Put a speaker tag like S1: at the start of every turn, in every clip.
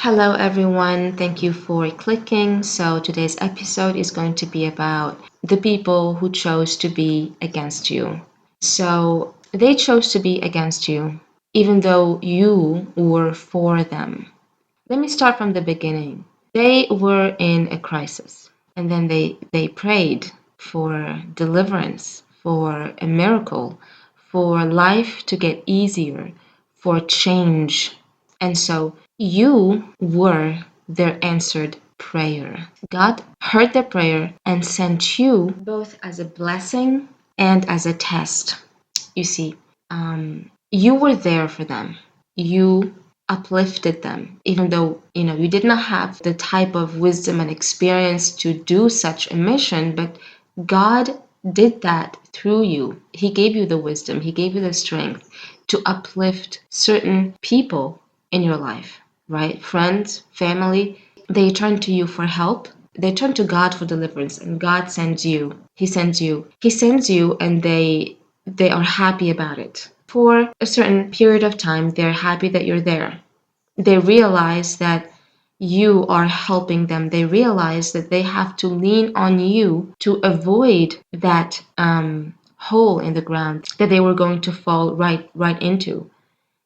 S1: Hello, everyone. Thank you for clicking. So, today's episode is going to be about the people who chose to be against you. So, they chose to be against you, even though you were for them. Let me start from the beginning. They were in a crisis, and then they prayed for deliverance, for a miracle, for life to get easier, for change. And so you were their answered prayer. God heard their prayer and sent you both as a blessing and as a test. You see, you were there for them. You uplifted them, even though you did not have the type of wisdom and experience to do such a mission, but God did that through you. He gave you the wisdom, He gave you the strength to uplift certain people in your life, right? Friends, family, they turn to you for help. They turn to God for deliverance, and God sends you. He sends you. He sends you, and they are happy about it. For a certain period of time, they're happy that you're there. They realize that you are helping them. They realize that they have to lean on you to avoid that hole in the ground that they were going to fall right into.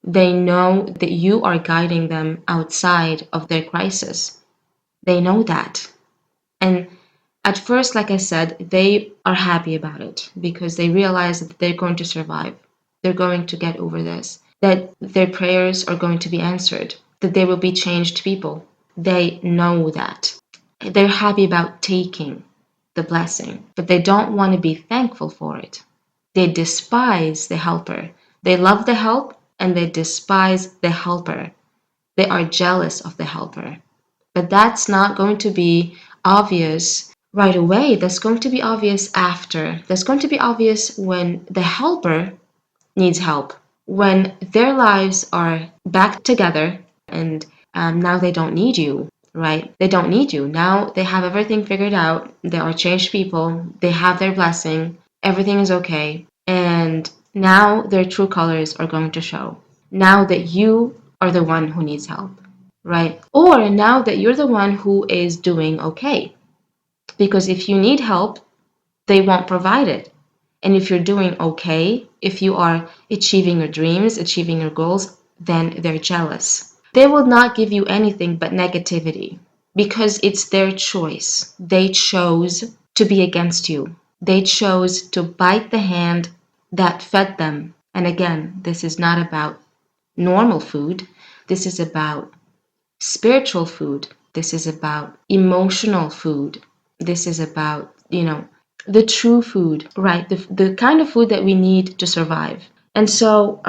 S1: They know that you are guiding them outside of their crisis. They know that. And at first, like I said, they are happy about it because they realize that they're going to survive. They're going to get over this, that their prayers are going to be answered, that they will be changed people. They know that. They're happy about taking the blessing, but they don't want to be thankful for it. They despise the helper. They love the help and they despise the helper. They are jealous of the helper. But that's not going to be obvious right away. That's going to be obvious after. That's going to be obvious when the helper needs help, when their lives are back together and now they don't need you, right? They don't need you. Now they have everything figured out. They are changed people. They have their blessing. Everything is okay. And now their true colors are going to show. Now that you are the one who needs help, right? Or now that you're the one who is doing okay. Because if you need help, they won't provide it. And if you're doing okay, if you are achieving your dreams, achieving your goals, then they're jealous. They will not give you anything but negativity because it's their choice. They chose to be against you. They chose to bite the hand that fed them. And again, this is not about normal food. This is about spiritual food. This is about emotional food. This is about, the true food, right? The kind of food that we need to survive. And so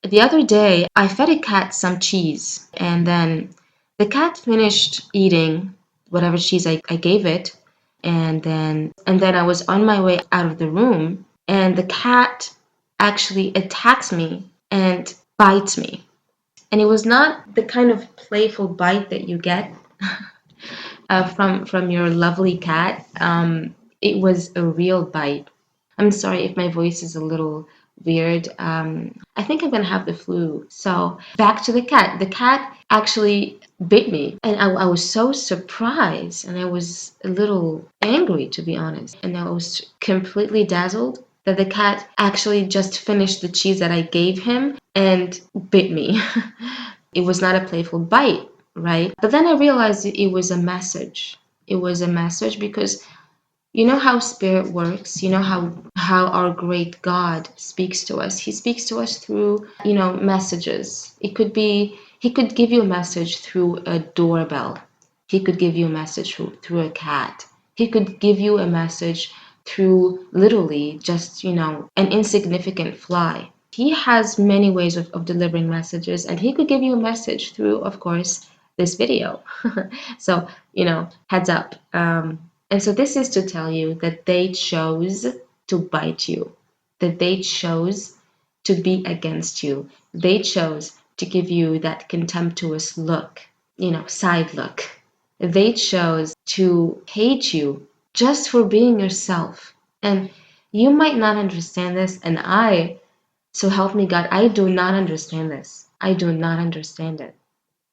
S1: the other day, I fed a cat some cheese, and then the cat finished eating whatever cheese I gave it, and then I was on my way out of the room, and the cat actually attacks me and bites me. And it was not the kind of playful bite that you get from your lovely cat. It was a real bite. I'm sorry if my voice is a little weird. I think I'm gonna have the flu. So back to the cat. The cat actually bit me, and I was so surprised, and I was a little angry, to be honest. And I was completely dazzled that the cat actually just finished the cheese that I gave him and bit me. It was not a playful bite, right? But then I realized it was a message. It was a message because you know how spirit works. You know how our great God speaks to us. He speaks to us through, messages. It could be he could give you a message through a doorbell. He could give you a message through a cat. He could give you a message through literally just, an insignificant fly. He has many ways of delivering messages, and he could give you a message through, of course, this video. So, heads up. And so this is to tell you that they chose to bite you, that they chose to be against you. They chose to give you that contemptuous look, side look. They chose to hate you just for being yourself. And you might not understand this, and so help me God, I do not understand this. I do not understand it.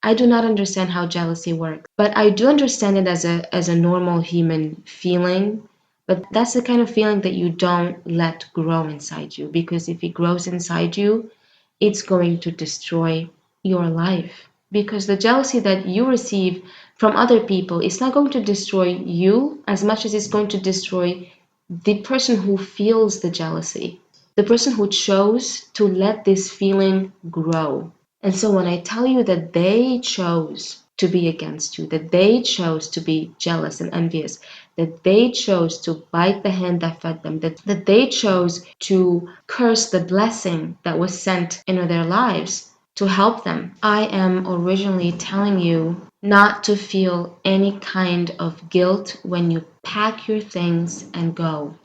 S1: I do not understand how jealousy works, but I do understand it as a normal human feeling. But that's the kind of feeling that you don't let grow inside you, because if it grows inside you, it's going to destroy your life. Because the jealousy that you receive from other people is not going to destroy you as much as it's going to destroy the person who feels the jealousy, the person who chose to let this feeling grow. And so when I tell you that they chose to be against you, that they chose to be jealous and envious, that they chose to bite the hand that fed them, that they chose to curse the blessing that was sent into their lives to help them, I am originally telling you not to feel any kind of guilt when you pack your things and go,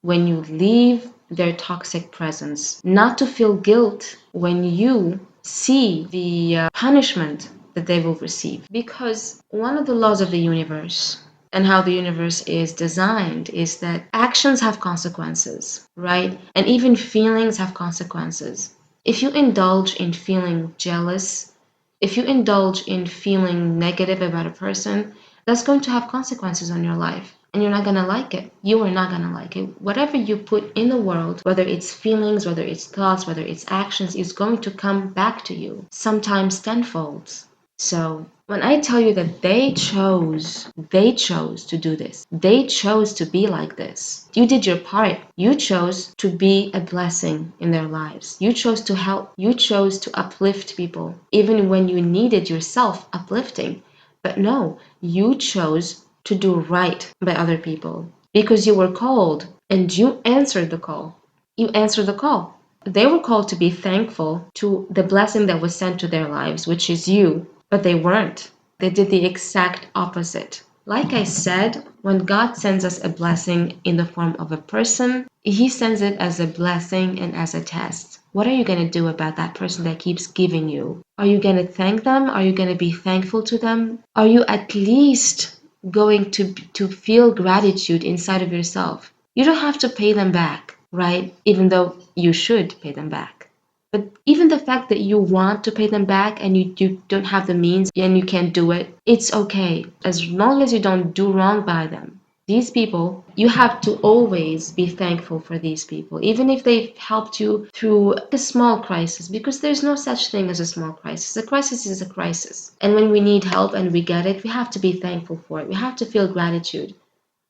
S1: when you leave their toxic presence, not to feel guilt when you see the punishment that they will receive. Because one of the laws of the universe and how the universe is designed is that actions have consequences, right? And even feelings have consequences. If you indulge in feeling jealous, if you indulge in feeling negative about a person, that's going to have consequences on your life. And you're not going to like it. You are not going to like it. Whatever you put in the world, whether it's feelings, whether it's thoughts, whether it's actions, is going to come back to you, sometimes tenfold. So when I tell you that they chose to do this. They chose to be like this. You did your part. You chose to be a blessing in their lives. You chose to help. You chose to uplift people, even when you needed yourself uplifting. But no, you chose to do right by other people because you were called and you answered the call. You answered the call. They were called to be thankful to the blessing that was sent to their lives, which is you, but they weren't. They did the exact opposite. Like I said, when God sends us a blessing in the form of a person, He sends it as a blessing and as a test. What are you going to do about that person that keeps giving you? Are you going to thank them? Are you going to be thankful to them? Are you at least going to feel gratitude inside of yourself? You don't have to pay them back, right? Even though you should pay them back. But even the fact that you want to pay them back and you don't have the means and you can't do it, it's okay. As long as you don't do wrong by them. These people, you have to always be thankful for these people, even if they've helped you through a small crisis, because there's no such thing as a small crisis. A crisis is a crisis. And when we need help and we get it, we have to be thankful for it. We have to feel gratitude.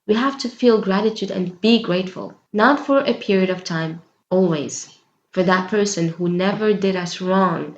S1: We have to feel gratitude and be grateful, not for a period of time, always. For that person who never did us wrong,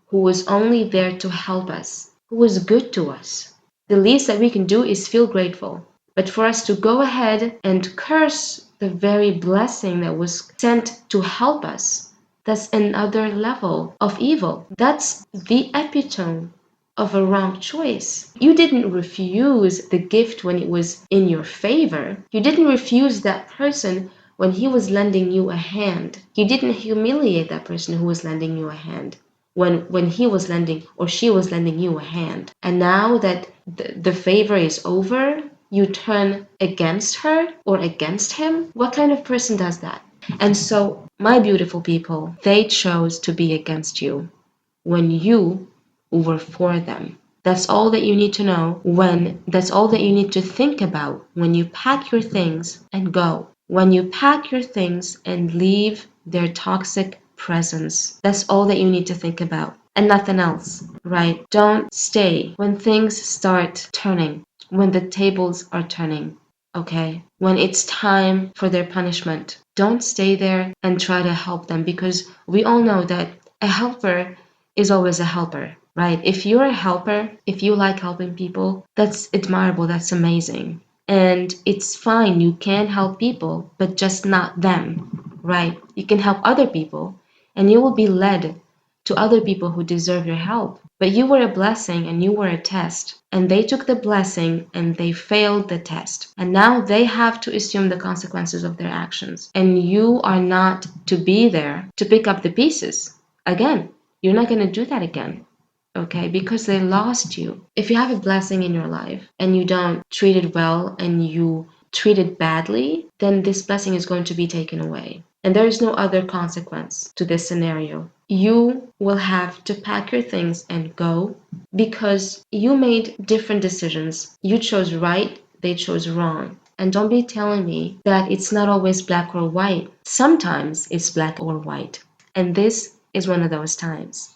S1: who was only there to help us, who was good to us. The least that we can do is feel grateful. But for us to go ahead and curse the very blessing that was sent to help us, that's another level of evil. That's the epitome of a wrong choice. You didn't refuse the gift when it was in your favor. You didn't refuse that person when he was lending you a hand. You didn't humiliate that person who was lending you a hand when he was lending or she was lending you a hand. And now that the favor is over, you turn against her or against him? What kind of person does that? And so, my beautiful people, they chose to be against you when you were for them. That's all that you need to know that's all that you need to think about when you pack your things and go. When you pack your things and leave their toxic presence. That's all that you need to think about and nothing else, right? Don't stay when things start turning, when the tables are turning. Okay, when it's time for their punishment, don't stay there and try to help them, because we all know that a helper is always a helper, right? If you're a helper, if you like helping people, that's admirable, that's amazing. And it's fine, you can help people, but just not them, right? You can help other people, and you will be led to other people who deserve your help. But you were a blessing and you were a test, and they took the blessing and they failed the test. And now they have to assume the consequences of their actions. And you are not to be there to pick up the pieces. Again, you're not going to do that again. Okay, because they lost you. If you have a blessing in your life and you don't treat it well and you treat it badly, then this blessing is going to be taken away. And there is no other consequence to this scenario. You will have to pack your things and go because you made different decisions. You chose right, they chose wrong. And don't be telling me that it's not always black or white. Sometimes it's black or white. And this is one of those times.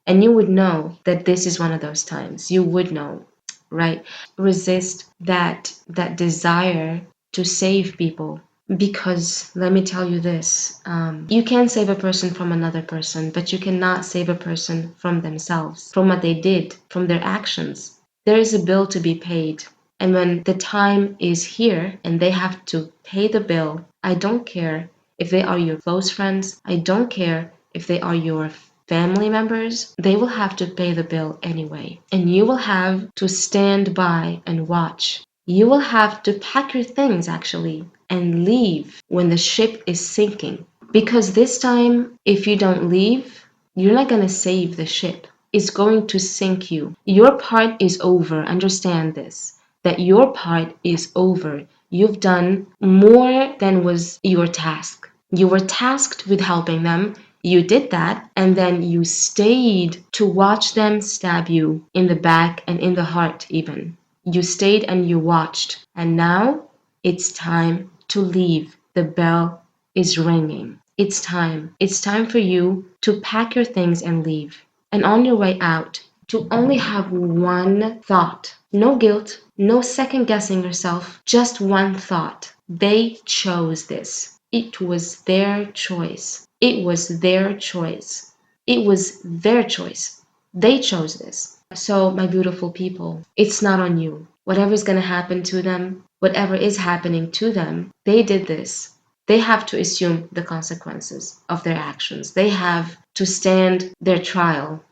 S1: And you would know that this is one of those times. You would know, right? Resist that desire to save people, because let me tell you this, you can save a person from another person, but you cannot save a person from themselves, from what they did, from their actions. There is a bill to be paid. And when the time is here and they have to pay the bill, I don't care if they are your close friends, I don't care if they are your family members, they will have to pay the bill anyway. And you will have to stand by and watch. You will have to pack your things actually and leave when the ship is sinking. Because this time, if you don't leave, you're not going to save the ship. It's going to sink you. Your part is over. Understand this, that your part is over. You've done more than was your task. You were tasked with helping them. You did that, and then you stayed to watch them stab you in the back and in the heart, even. You stayed and you watched. And now it's time to leave. The bell is ringing. It's time. It's time for you to pack your things and leave. And on your way out, to only have one thought. No guilt, no second guessing yourself, just one thought. They chose this. It was their choice. It was their choice. It was their choice. They chose this. So, my beautiful people, it's not on you. Whatever's going to happen to them, whatever is happening to them, they did this. They have to assume the consequences of their actions. They have to stand their trial.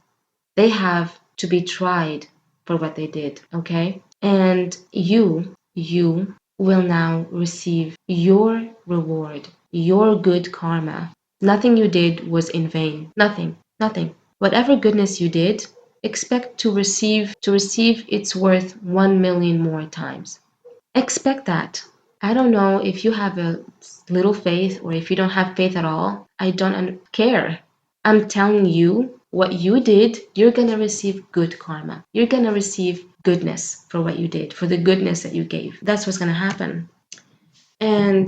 S1: They have to be tried for what they did, okay? And you will now receive your reward, your good karma. Nothing you did was in vain. Nothing, nothing. Whatever goodness you did, expect to receive its worth 1 million more times. Expect that. I don't know if you have a little faith or if you don't have faith at all. I don't care. I'm telling you, what you did, you're going to receive good karma. You're going to receive goodness for what you did, for the goodness that you gave. That's what's going to happen. And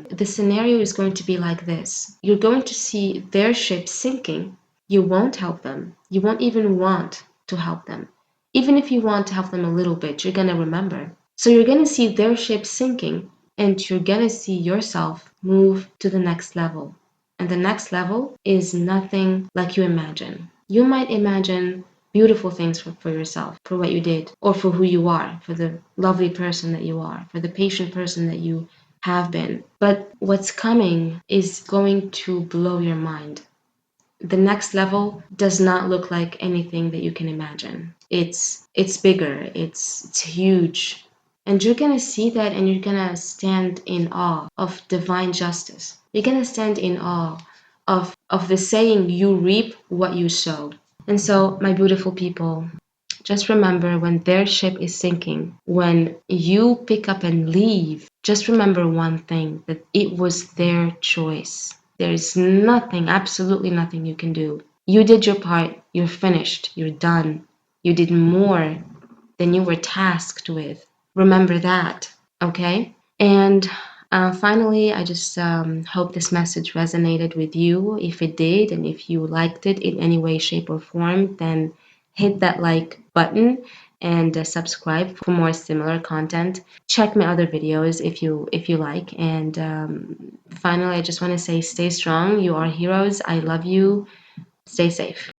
S1: the scenario is going to be like this. You're going to see their ship sinking. You won't help them. You won't even want to help them. Even if you want to help them a little bit, you're going to remember. So you're going to see their ship sinking, and you're going to see yourself move to the next level. And the next level is nothing like you imagine. You might imagine beautiful things for yourself, for what you did, or for who you are, for the lovely person that you are, for the patient person that you have been. But what's coming is going to blow your mind. The next level does not look like anything that you can imagine. It's bigger, it's huge. And you're gonna see that and you're gonna stand in awe of divine justice. You're gonna stand in awe of the saying, you reap what you sow. And so, my beautiful people, just remember, when their ship is sinking, when you pick up and leave, just remember one thing, that it was their choice. There is nothing, absolutely nothing you can do. You did your part, you're finished, you're done. You did more than you were tasked with. Remember that, okay? And finally, I just hope this message resonated with you. If it did, and if you liked it in any way, shape, or form, then hit that like button and subscribe for more similar content. Check my other videos if you like. And finally, I just want to say, stay strong. You are heroes. I love you. Stay safe.